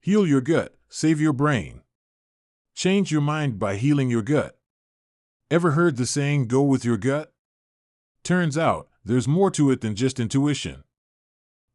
Heal your gut, save your brain. Change your mind by healing your gut. Ever heard the saying, go with your gut? Turns out, there's more to it than just intuition.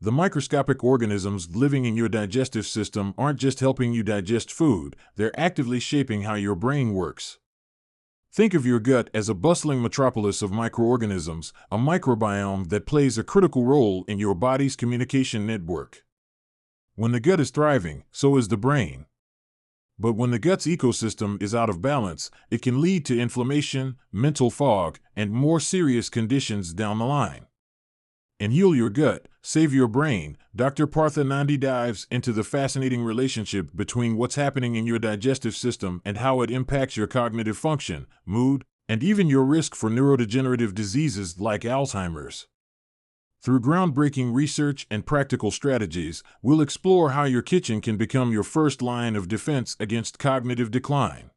The microscopic organisms living in your digestive system aren't just helping you digest food, they're actively shaping how your brain works. Think of your gut as a bustling metropolis of microorganisms, a microbiome that plays a critical role in your body's communication network. When the gut is thriving, so is the brain. But when the gut's ecosystem is out of balance, it can lead to inflammation, mental fog, and more serious conditions down the line. In Heal Your Gut, Save Your Brain, Dr. Partha Nandi dives into the fascinating relationship between what's happening in your digestive system and how it impacts your cognitive function, mood, and even your risk for neurodegenerative diseases like Alzheimer's. Through groundbreaking research and practical strategies, we'll explore how your kitchen can become your first line of defense against cognitive decline.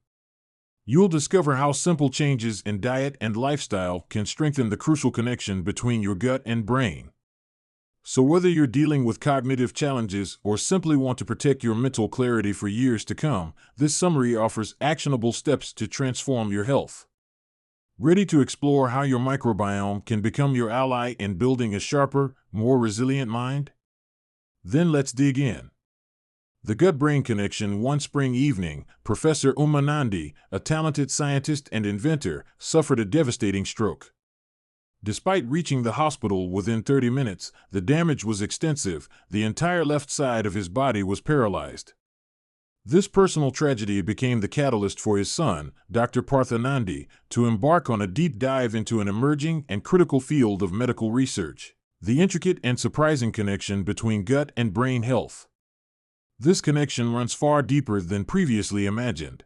You'll discover how simple changes in diet and lifestyle can strengthen the crucial connection between your gut and brain. So whether you're dealing with cognitive challenges or simply want to protect your mental clarity for years to come, this summary offers actionable steps to transform your health. Ready to explore how your microbiome can become your ally in building a sharper, more resilient mind? Then let's dig in. The gut-brain connection. One spring evening, Professor Uma Nandi, a talented scientist and inventor, suffered a devastating stroke. Despite reaching the hospital within 30 minutes, the damage was extensive. The entire left side of his body was paralyzed. This personal tragedy became the catalyst for his son, Dr. Partha Nandi, to embark on a deep dive into an emerging and critical field of medical research: the intricate and surprising connection between gut and brain health. This connection runs far deeper than previously imagined.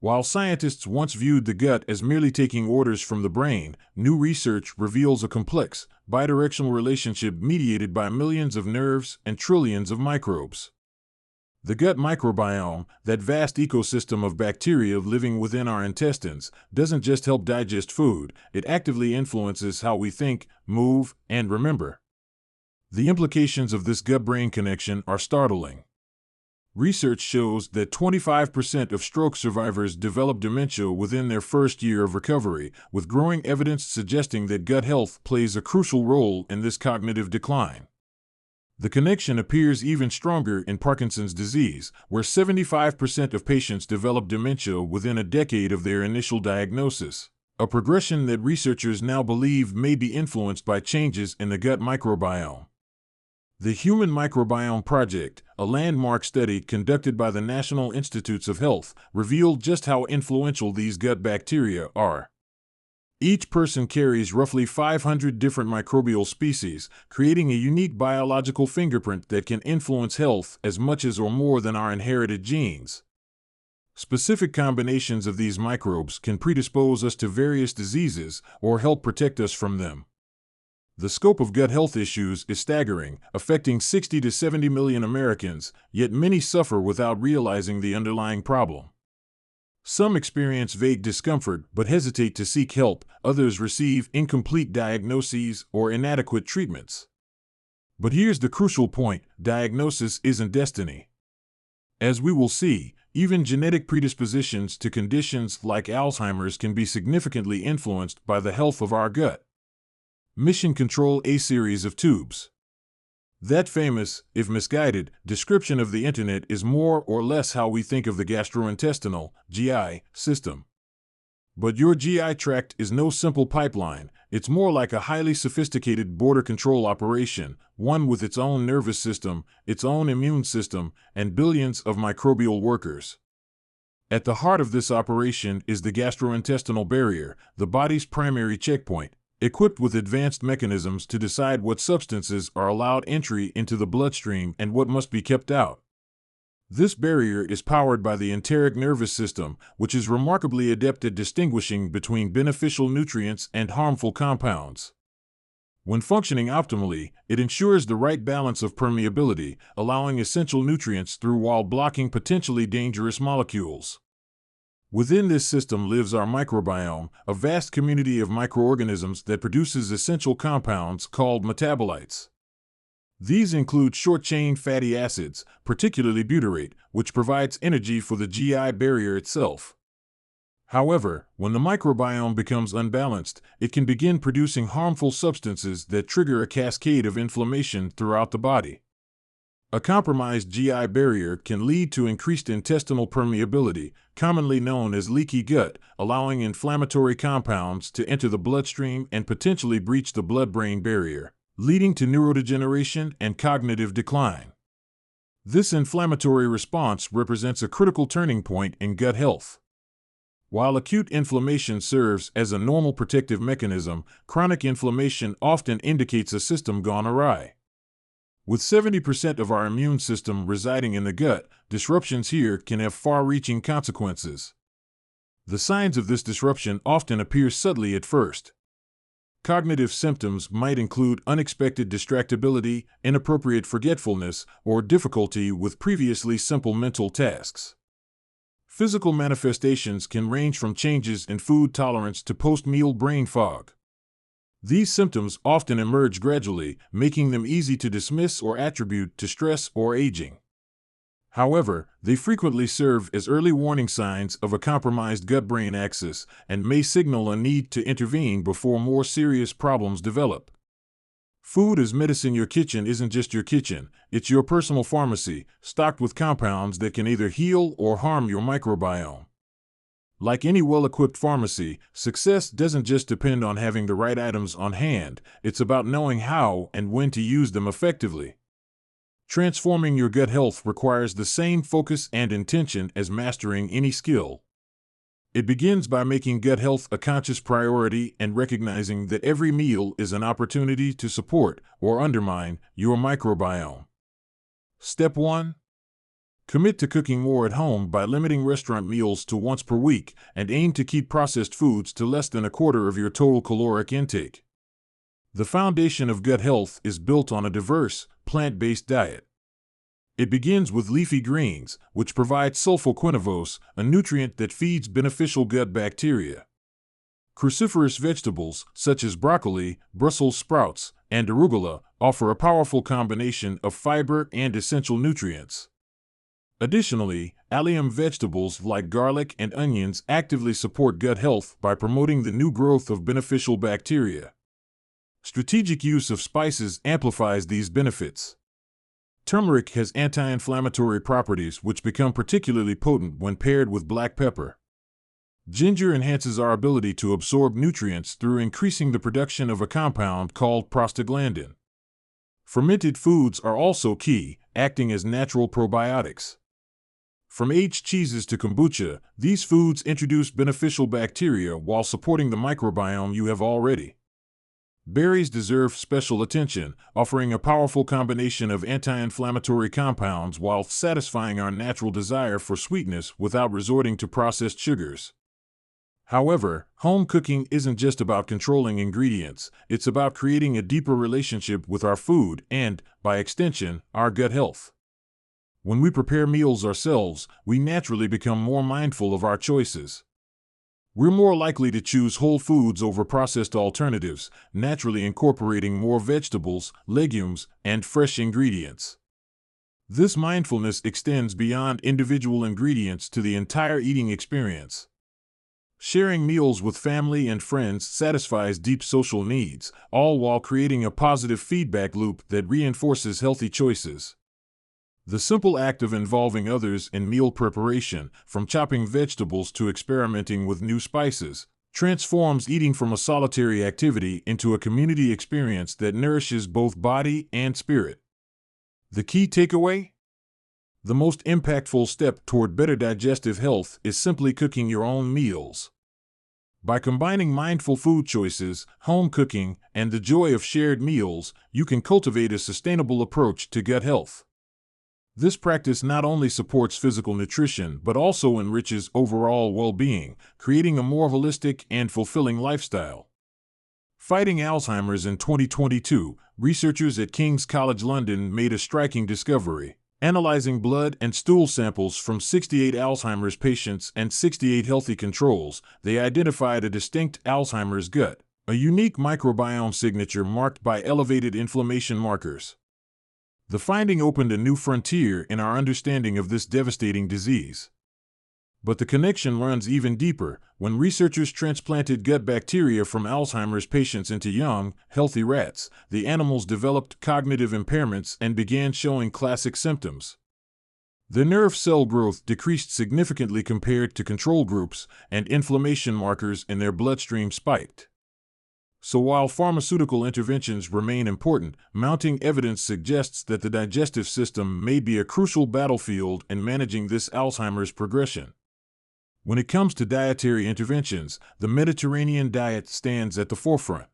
While scientists once viewed the gut as merely taking orders from the brain, new research reveals a complex, bidirectional relationship mediated by millions of nerves and trillions of microbes. The gut microbiome, that vast ecosystem of bacteria living within our intestines, doesn't just help digest food, it actively influences how we think, move, and remember. The implications of this gut-brain connection are startling. Research shows that 25% of stroke survivors develop dementia within their first year of recovery, with growing evidence suggesting that gut health plays a crucial role in this cognitive decline. The connection appears even stronger in Parkinson's disease, where 75% of patients develop dementia within a decade of their initial diagnosis, a progression that researchers now believe may be influenced by changes in the gut microbiome. The Human Microbiome Project, a landmark study conducted by the National Institutes of Health, revealed just how influential these gut bacteria are. Each person carries roughly 500 different microbial species, creating a unique biological fingerprint that can influence health as much as or more than our inherited genes. Specific combinations of these microbes can predispose us to various diseases or help protect us from them. The scope of gut health issues is staggering, affecting 60 to 70 million Americans, yet many suffer without realizing the underlying problem. Some experience vague discomfort but hesitate to seek help, others receive incomplete diagnoses or inadequate treatments. But here's the crucial point: diagnosis isn't destiny. As we will see, even genetic predispositions to conditions like Alzheimer's can be significantly influenced by the health of our gut. Mission Control: a series of tubes. That famous, if misguided, description of the internet is more or less how we think of the gastrointestinal, GI, system. But your GI tract is no simple pipeline, it's more like a highly sophisticated border control operation, one with its own nervous system, its own immune system, and billions of microbial workers. At the heart of this operation is the gastrointestinal barrier, the body's primary checkpoint, equipped with advanced mechanisms to decide what substances are allowed entry into the bloodstream and what must be kept out. This barrier is powered by the enteric nervous system, which is remarkably adept at distinguishing between beneficial nutrients and harmful compounds. When functioning optimally, it ensures the right balance of permeability, allowing essential nutrients through while blocking potentially dangerous molecules. Within this system lives our microbiome, a vast community of microorganisms that produces essential compounds called metabolites. These include short-chain fatty acids, particularly butyrate, which provides energy for the GI barrier itself. However, when the microbiome becomes unbalanced, it can begin producing harmful substances that trigger a cascade of inflammation throughout the body. A compromised GI barrier can lead to increased intestinal permeability, commonly known as leaky gut, allowing inflammatory compounds to enter the bloodstream and potentially breach the blood-brain barrier, leading to neurodegeneration and cognitive decline. This inflammatory response represents a critical turning point in gut health. While acute inflammation serves as a normal protective mechanism, chronic inflammation often indicates a system gone awry. With 70% of our immune system residing in the gut, disruptions here can have far-reaching consequences. The signs of this disruption often appear subtly at first. Cognitive symptoms might include unexpected distractibility, inappropriate forgetfulness, or difficulty with previously simple mental tasks. Physical manifestations can range from changes in food tolerance to post-meal brain fog. These symptoms often emerge gradually, making them easy to dismiss or attribute to stress or aging. However, they frequently serve as early warning signs of a compromised gut-brain axis and may signal a need to intervene before more serious problems develop. Food as medicine. Your kitchen isn't just your kitchen, it's your personal pharmacy, stocked with compounds that can either heal or harm your microbiome. Like any well-equipped pharmacy, success doesn't just depend on having the right items on hand, it's about knowing how and when to use them effectively. Transforming your gut health requires the same focus and intention as mastering any skill. It begins by making gut health a conscious priority and recognizing that every meal is an opportunity to support or undermine your microbiome. Step 1. Commit to cooking more at home by limiting restaurant meals to once per week and aim to keep processed foods to less than a quarter of your total caloric intake. The foundation of gut health is built on a diverse, plant-based diet. It begins with leafy greens, which provide sulfoquinavose, a nutrient that feeds beneficial gut bacteria. Cruciferous vegetables, such as broccoli, Brussels sprouts, and arugula, offer a powerful combination of fiber and essential nutrients. Additionally, allium vegetables like garlic and onions actively support gut health by promoting the new growth of beneficial bacteria. Strategic use of spices amplifies these benefits. Turmeric has anti-inflammatory properties which become particularly potent when paired with black pepper. Ginger enhances our ability to absorb nutrients through increasing the production of a compound called prostaglandin. Fermented foods are also key, acting as natural probiotics. From aged cheeses to kombucha, these foods introduce beneficial bacteria while supporting the microbiome you have already. Berries deserve special attention, offering a powerful combination of anti-inflammatory compounds while satisfying our natural desire for sweetness without resorting to processed sugars. However, home cooking isn't just about controlling ingredients, it's about creating a deeper relationship with our food and, by extension, our gut health. When we prepare meals ourselves, we naturally become more mindful of our choices. We're more likely to choose whole foods over processed alternatives, naturally incorporating more vegetables, legumes, and fresh ingredients. This mindfulness extends beyond individual ingredients to the entire eating experience. Sharing meals with family and friends satisfies deep social needs, all while creating a positive feedback loop that reinforces healthy choices. The simple act of involving others in meal preparation, from chopping vegetables to experimenting with new spices, transforms eating from a solitary activity into a community experience that nourishes both body and spirit. The key takeaway? The most impactful step toward better digestive health is simply cooking your own meals. By combining mindful food choices, home cooking, and the joy of shared meals, you can cultivate a sustainable approach to gut health. This practice not only supports physical nutrition but also enriches overall well-being, creating a more holistic and fulfilling lifestyle. Fighting Alzheimer's in 2022, researchers at King's College London made a striking discovery. Analyzing blood and stool samples from 68 Alzheimer's patients and 68 healthy controls, they identified a distinct Alzheimer's gut, a unique microbiome signature marked by elevated inflammation markers. The finding opened a new frontier in our understanding of this devastating disease. But the connection runs even deeper. When researchers transplanted gut bacteria from Alzheimer's patients into young, healthy rats, the animals developed cognitive impairments and began showing classic symptoms. The nerve cell growth decreased significantly compared to control groups, and inflammation markers in their bloodstream spiked. So while pharmaceutical interventions remain important, mounting evidence suggests that the digestive system may be a crucial battlefield in managing this Alzheimer's progression. When it comes to dietary interventions, the Mediterranean diet stands at the forefront.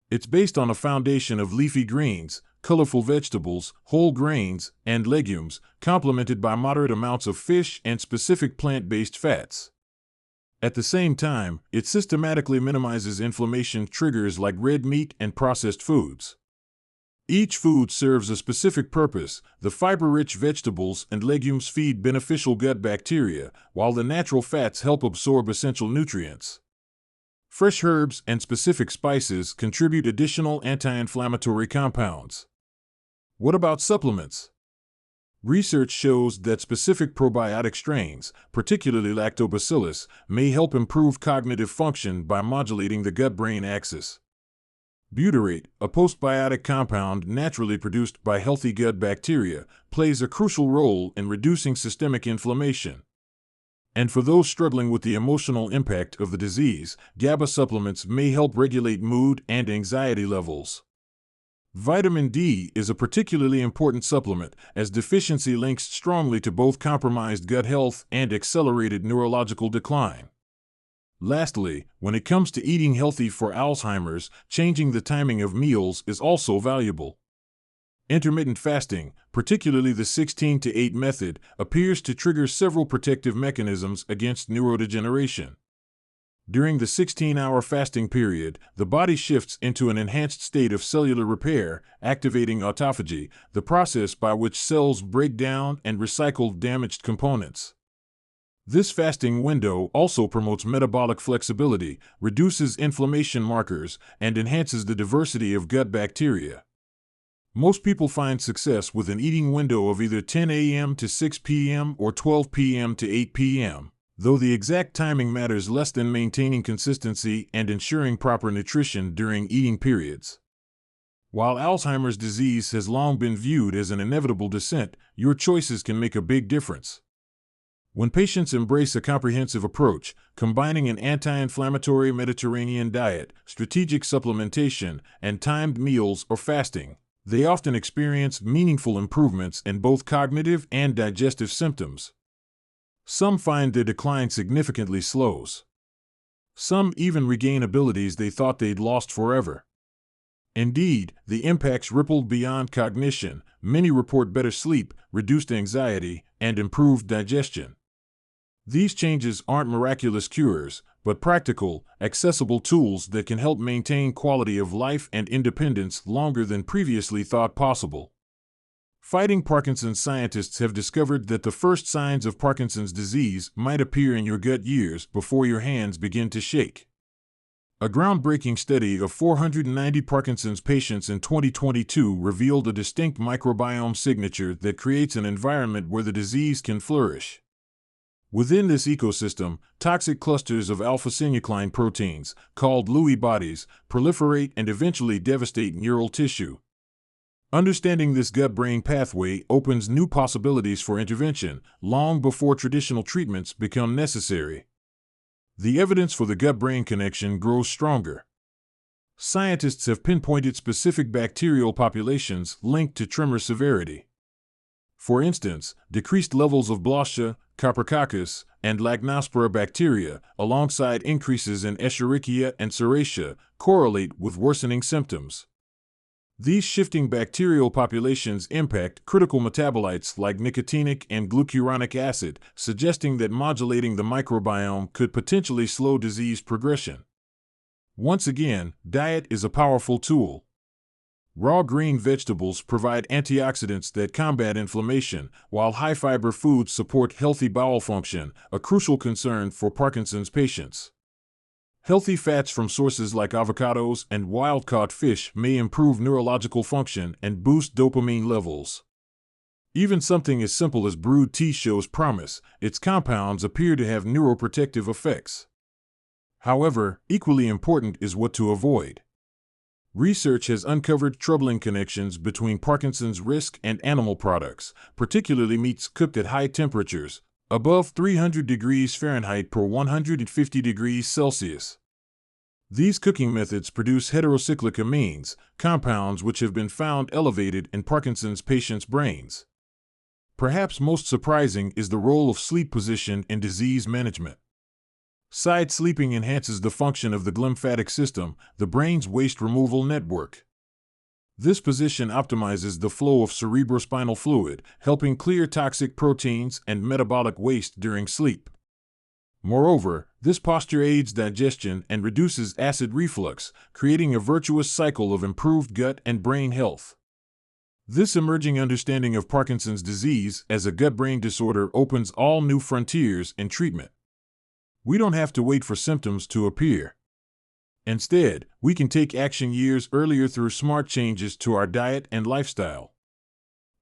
It's based on a foundation of leafy greens, colorful vegetables, whole grains, and legumes, complemented by moderate amounts of fish and specific plant-based fats. At the same time, it systematically minimizes inflammation triggers like red meat and processed foods. Each food serves a specific purpose. The fiber-rich vegetables and legumes feed beneficial gut bacteria, while the natural fats help absorb essential nutrients. Fresh herbs and specific spices contribute additional anti-inflammatory compounds. What about supplements? Research shows that specific probiotic strains, particularly lactobacillus, may help improve cognitive function by modulating the gut-brain axis. Butyrate, a postbiotic compound naturally produced by healthy gut bacteria, plays a crucial role in reducing systemic inflammation. And for those struggling with the emotional impact of the disease, GABA supplements may help regulate mood and anxiety levels. Vitamin D is a particularly important supplement, as deficiency links strongly to both compromised gut health and accelerated neurological decline. Lastly, when it comes to eating healthy for Alzheimer's, changing the timing of meals is also valuable. Intermittent fasting, particularly the 16-8 method, appears to trigger several protective mechanisms against neurodegeneration. During the 16-hour fasting period, the body shifts into an enhanced state of cellular repair, activating autophagy, the process by which cells break down and recycle damaged components. This fasting window also promotes metabolic flexibility, reduces inflammation markers, and enhances the diversity of gut bacteria. Most people find success with an eating window of either 10 a.m. to 6 p.m. or 12 p.m. to 8 p.m., though the exact timing matters less than maintaining consistency and ensuring proper nutrition during eating periods. While Alzheimer's disease has long been viewed as an inevitable descent, your choices can make a big difference. When patients embrace a comprehensive approach, combining an anti-inflammatory Mediterranean diet, strategic supplementation, and timed meals or fasting, they often experience meaningful improvements in both cognitive and digestive symptoms. Some find their decline significantly slows. Some even regain abilities they thought they'd lost forever. Indeed, the impacts rippled beyond cognition. Many report better sleep, reduced anxiety, and improved digestion. These changes aren't miraculous cures, but practical, accessible tools that can help maintain quality of life and independence longer than previously thought possible. Fighting Parkinson's scientists have discovered that the first signs of Parkinson's disease might appear in your gut years before your hands begin to shake. A groundbreaking study of 490 Parkinson's patients in 2022 revealed a distinct microbiome signature that creates an environment where the disease can flourish. Within this ecosystem, toxic clusters of alpha-synuclein proteins, called Lewy bodies, proliferate and eventually devastate neural tissue. Understanding this gut-brain pathway opens new possibilities for intervention, long before traditional treatments become necessary. The evidence for the gut-brain connection grows stronger. Scientists have pinpointed specific bacterial populations linked to tremor severity. For instance, decreased levels of Blauschia, Coprococcus, and Lagnospora bacteria, alongside increases in Escherichia and Serratia, correlate with worsening symptoms. These shifting bacterial populations impact critical metabolites like nicotinic and glucuronic acid, suggesting that modulating the microbiome could potentially slow disease progression. Once again, diet is a powerful tool. Raw green vegetables provide antioxidants that combat inflammation, while high-fiber foods support healthy bowel function, a crucial concern for Parkinson's patients. Healthy fats from sources like avocados and wild-caught fish may improve neurological function and boost dopamine levels. Even something as simple as brewed tea shows promise. Its compounds appear to have neuroprotective effects. However, equally important is what to avoid. Research has uncovered troubling connections between Parkinson's risk and animal products, particularly meats cooked at high temperatures, above 300 degrees Fahrenheit per 150 degrees Celsius. These cooking methods produce heterocyclic amines, compounds which have been found elevated in Parkinson's patients' brains. Perhaps most surprising is the role of sleep position in disease management. Side sleeping enhances the function of the glymphatic system, the brain's waste removal network. This position optimizes the flow of cerebrospinal fluid, helping clear toxic proteins and metabolic waste during sleep. Moreover, this posture aids digestion and reduces acid reflux, creating a virtuous cycle of improved gut and brain health. This emerging understanding of Parkinson's disease as a gut-brain disorder opens all new frontiers in treatment. We don't have to wait for symptoms to appear. Instead, we can take action years earlier through smart changes to our diet and lifestyle.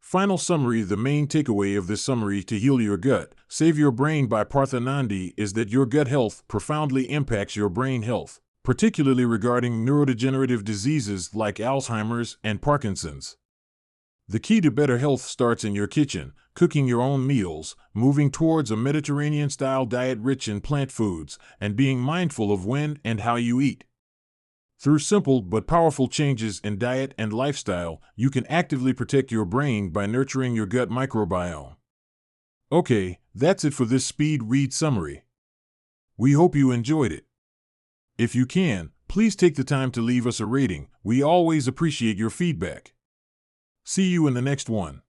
Final summary: the main takeaway of this summary to heal your gut, save your brain by Partha Nandi is that your gut health profoundly impacts your brain health, particularly regarding neurodegenerative diseases like Alzheimer's and Parkinson's. The key to better health starts in your kitchen, cooking your own meals, moving towards a Mediterranean-style diet rich in plant foods, and being mindful of when and how you eat. Through simple but powerful changes in diet and lifestyle, you can actively protect your brain by nurturing your gut microbiome. Okay, that's it for this speed read summary. We hope you enjoyed it. If you can, please take the time to leave us a rating. We always appreciate your feedback. See you in the next one.